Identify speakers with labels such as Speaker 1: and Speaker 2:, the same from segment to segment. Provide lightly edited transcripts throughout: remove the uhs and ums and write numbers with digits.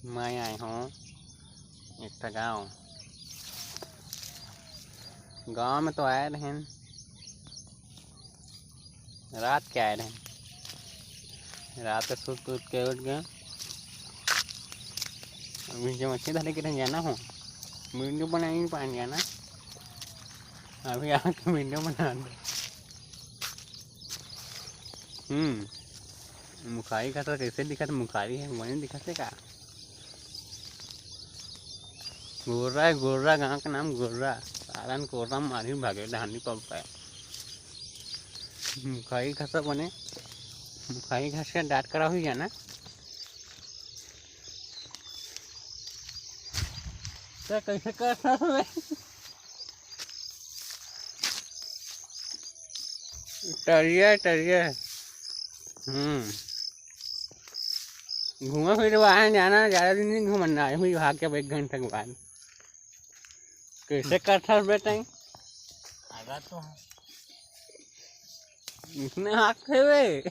Speaker 1: मैं आई हूँ एक गाँव। गांव में तो आए रहे, रात के आए रहे। रात को सुत उठ के उठ गए। अभी जो मच्छी धरे के जाना हो, वीडियो बना नहीं पाएंगे जाना। अभी आके वीडियो बना दो। मुखारी का तो कैसे दिखा था? मुखारी है वही दिखाते का। गोर्रा है, गोर्रा गाँव का नाम गोर्रा। सालन कोर्रा मारी भागे धानी पड़ता है। मुखारी घास बने, मुखारी घास का डांट करा हुई है ना। तो कैसे करता है? टरिया टरिया। घूमा फिर वहाँ जाना, ज़्यादा दिन नहीं घूमना है। हुई भाग के 1 घंटे के बाद कैसे करता है बेटा? आगा तो है इसमें हाथ थे वे।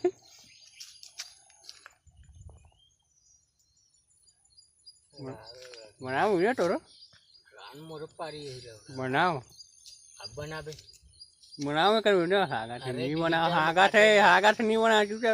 Speaker 1: बनाओ ये तोरो मोर पारी बनाओ। अब बनाबे बनाओ कर वीडियो हागा थे नहीं बनाओ। हागा थे नहीं बना चुका।